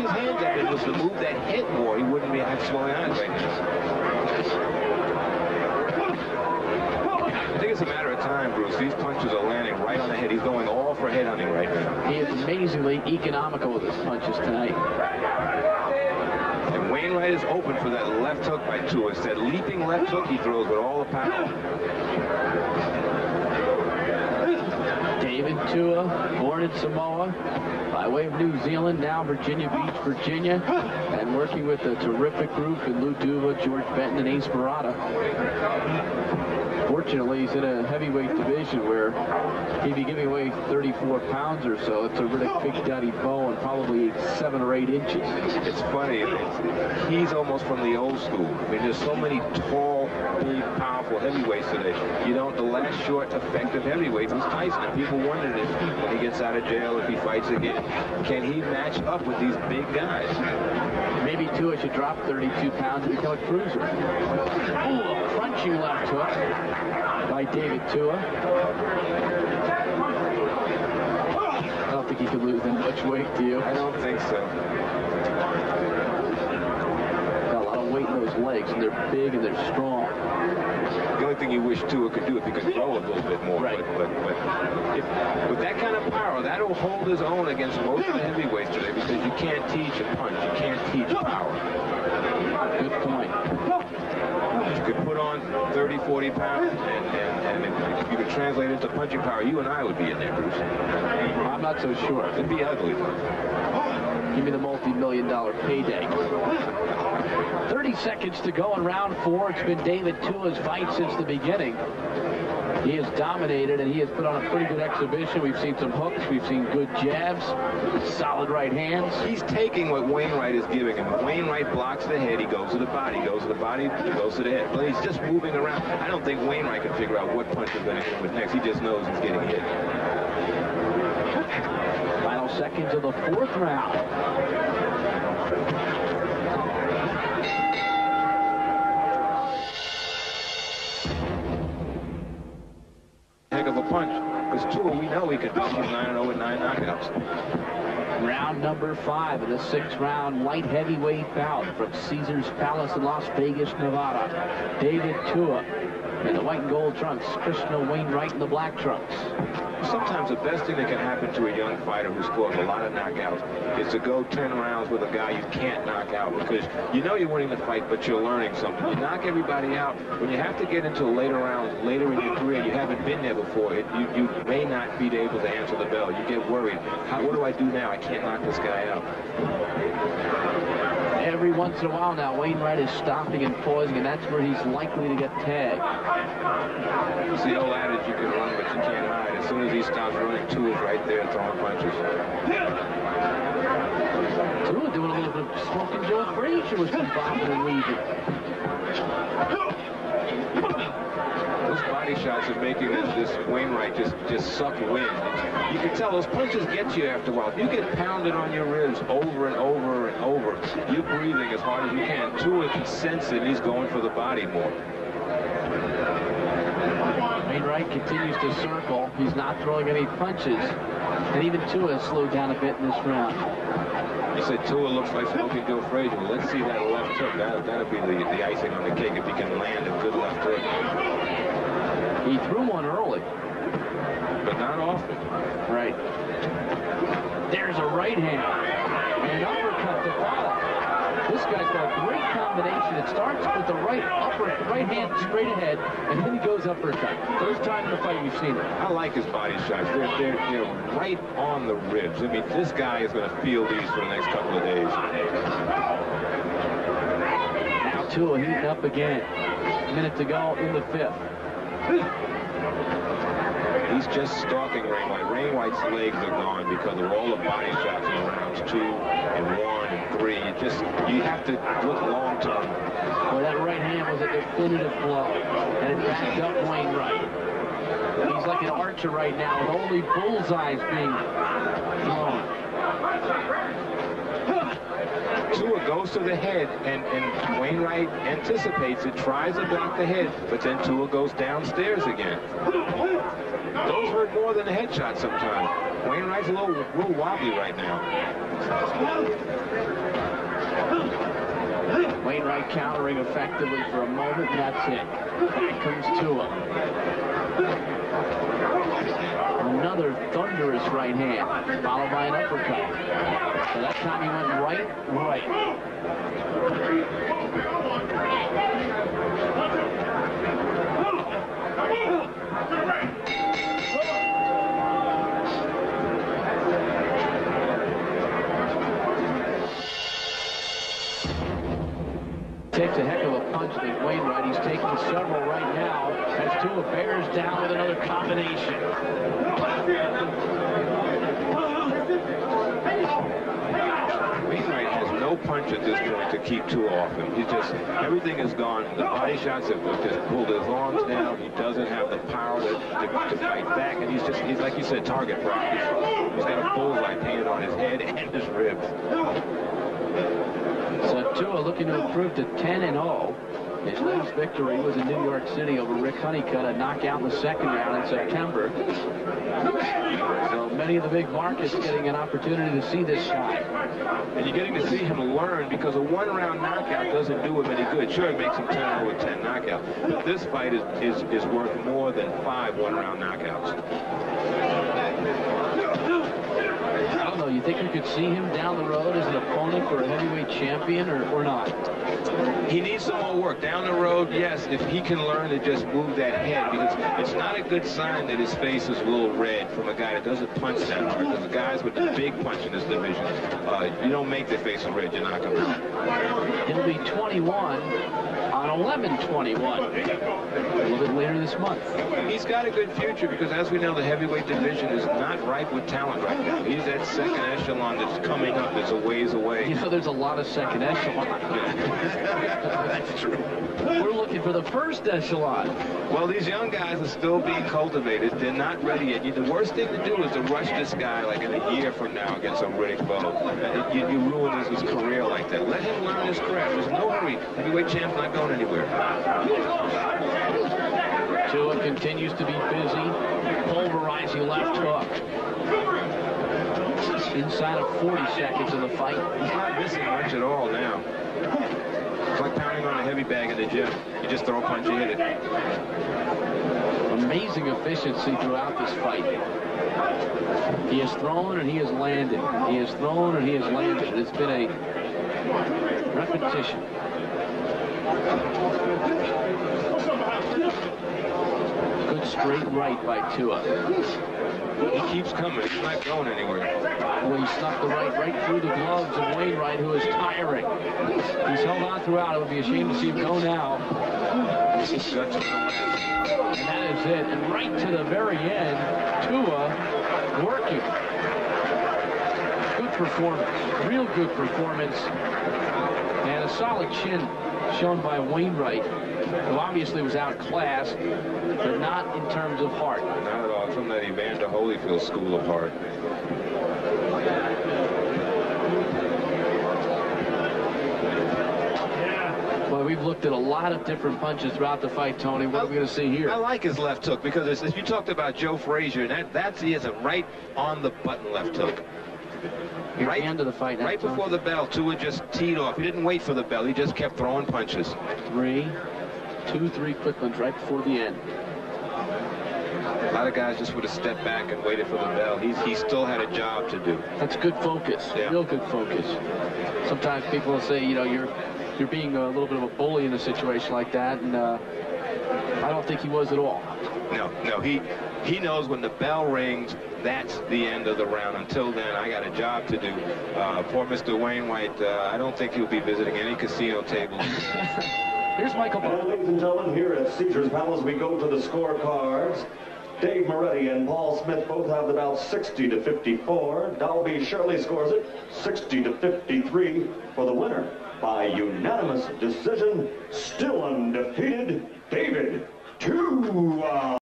his hands up and was to move that head more, he wouldn't be swelling eyes right now. I think it's a matter of time, Bruce. These punches are landing right on the head. He's going all for head hunting right now. He is amazingly economical with his punches tonight. And Wainwright is open for that left hook by Tua. It's that leaping left hook he throws with all the power. David Tua, born in Samoa, by way of New Zealand, now Virginia Beach, Virginia, and working with a terrific group in Lou Duva, George Benton, and Ace Barada. Fortunately, he's in a heavyweight division where he'd be giving away 34 pounds or so. It's a really big daddy bow and probably 7 or 8 inches. It's funny. He's almost from the old school. I mean, there's so many tall, big, powerful heavyweights today. You know, the last short, effective heavyweight was Tyson. And people wondered if, when he gets out of jail, if he fights again, can he match up with these big guys? Maybe Tua should drop 32 pounds and become a cruiser. Ooh, a crunching left hook by David Tua. I don't think he could lose that much weight, do you? I don't think so. Got a lot of weight in those legs, and they're big and they're strong. The only thing you wish Tua could do if he could throw a little bit more. Right. But with that kind of power, that'll hold his own against most of the heavyweights today, because you can't teach a punch. You can't teach power. Good point. You could put on 30, 40 pounds, and if you could translate it into punching power, you and I would be in there, Bruce. I'm not so sure. It'd be ugly. Give me the multi-million-dollar payday. 30 seconds to go in round 4. It's been David Tua's fight since the beginning. He has dominated, and he has put on a pretty good exhibition. We've seen some hooks. We've seen good jabs, solid right hands. He's taking what Wainwright is giving him. When Wainwright blocks the head, he goes to the body, goes to the body, he goes to the head. But he's just moving around. I don't think Wainwright can figure out what punch is going to hit him with next. He just knows he's getting hit. Final seconds of the 4th round. Heck of a punch. Because Tua, we know he can punch. He's 9-0 with 9 knockouts. Round number 5 of the 6th round light heavyweight bout from Caesars Palace in Las Vegas, Nevada. David Tua in the white and gold trunks. Krishna Wainwright in the black trunks. Sometimes the best thing that can happen to a young fighter who scores a lot of knockouts is to go 10 rounds with a guy you can't knock out, because you know you're winning the fight, but you're learning something. You knock everybody out. When you have to get into later rounds, later in your career, you haven't been there before, you may not be able to answer the bell. You get worried. What do I do now? I can't knock this guy out. Every once in a while now, Wainwright is stopping and pausing, and that's where he's likely to get tagged. It's the old adage, you can run, but you can't hide. As soon as he stops running, Tua's right there throwing punches. Tua doing a little bit of smoking Joe Frazier with some bobbing and weaving. Those body shots are making this Wainwright just suck wind. You can tell those punches get you after a while. If you get pounded on your ribs over and over and over, you're breathing as hard as you can. Tua can sense it, and he's going for the body more. Wainwright continues to circle. He's not throwing any punches. And even Tua has slowed down a bit in this round. You said Tua looks like smoking Joe Frazier. Well, let's see that left hook. That'll be the icing on the cake if he can land a good left hook. He threw one early. But not often. Right. There's a right hand. And uppercut to follow. This guy's got a great combination. It starts with the right hand straight ahead, and then he goes uppercut. First time in the fight we've seen it. I like his body shots. They're right on the ribs. I mean, this guy is going to feel these for the next couple of days. Now Tua heating up again. A minute to go in the 5th. He's just stalking Wainwright. Wainwright's legs are gone because of all the body shots in rounds 2 and 1 and 3. You have to look long term. Well, that right hand was a definitive blow, and it backed up Wainwright. He's like an archer right now, with only bullseyes being thrown. Tua goes to the head, and Wainwright anticipates it, tries to block the head, but then Tua goes downstairs again. Those hurt more than a headshot sometimes. Wainwright's a little wobbly right now. Wainwright countering effectively for a moment, and that's it. Back comes Tua. Another thunderous right hand, followed by an uppercut. So that time he went right. Takes a heck of a punch to Wainwright. He's taking several right now as Tua bears down with another combination. Wainwright has no punch at this point to keep Tua off him. He's just, everything is gone. The body shots have just pulled his arms down. He doesn't have the power to fight back, and he's like you said, target practice. He's got a bullseye painted on his head and his ribs. So Tua looking to improve to 10-0. His last victory was in New York City over Rick Honeycutt, a knockout in the second round in September. So many of the big markets getting an opportunity to see this guy. And you're getting to see him learn, because a one-round knockout doesn't do him any good. Sure, it makes him 10-0 with 10 knockouts, but this fight is worth more than 5 one-round knockouts. I don't know, you think you could see him down the road as an opponent for a heavyweight champion or not? He needs some more work. Down the road, yes, if he can learn to just move that head, because it's not a good sign that his face is a little red from a guy that doesn't punch that hard. Because the guys with the big punch in this division, you don't make their face red, you knock them out. He'll be 21 on 11/21, a little bit later this month. He's got a good future, because as we know, the heavyweight division is not ripe with talent right now. He's that second echelon that's coming up, that's a ways away. You know, there's a lot of second echelon. That's true. We're looking for the first echelon. Well, these young guys are still being cultivated. They're not ready yet. The worst thing to do is to rush this guy like in a year from now against a Riddick bow. You ruin his career like that. Let him learn his craft. There's no hurry. Heavyweight champ's not going anywhere. Tua continues to be busy. Pulverizing left hook. Inside of 40 seconds of the fight. He's not missing much at all now. It's like pounding on a heavy bag in the gym. You just throw a punch, you hit it. Amazing efficiency throughout this fight. He has thrown and he has landed. He has thrown and he has landed. It's been a repetition. Good straight right by Tua. He keeps coming. He's not going anywhere. Well, he snuck the right through the gloves of Wainwright, who is tiring. He's held on throughout. It would be a shame to see him go now. And that is it. And right to the very end, Tua working. Good performance. Real good performance. And a solid chin shown by Wainwright, who obviously was outclassed, but not in terms of heart. Not at all. From that Evander Holyfield school of heart. Well, we've looked at a lot of different punches throughout the fight, Tony. What are we going to see here? I like his left hook, because as you talked about Joe Frazier, he has a right on the button left hook. Right at the end of the fight. Right before the bell, Tua just teed off. He didn't wait for the bell. He just kept throwing punches. 2, 3 quick ones right before the end. A lot of guys just would have stepped back and waited for the bell. He still had a job to do. That's good focus. Yeah. Real good focus. Sometimes people will say, you know, you're being a little bit of a bully in a situation like that, and I don't think he was at all. No, he knows when the bell rings, that's the end of the round. Until then, I got a job to do. Poor Mr. Wainwright, I don't think he'll be visiting any casino tables. Here's Michael. Ladies and gentlemen, here at Caesar's Palace, we go to the scorecards. Dave Moretti and Paul Smith both have the bout 60-54. Dalby Shirley scores it 60-53 for the winner by unanimous decision. Still undefeated, David Tua.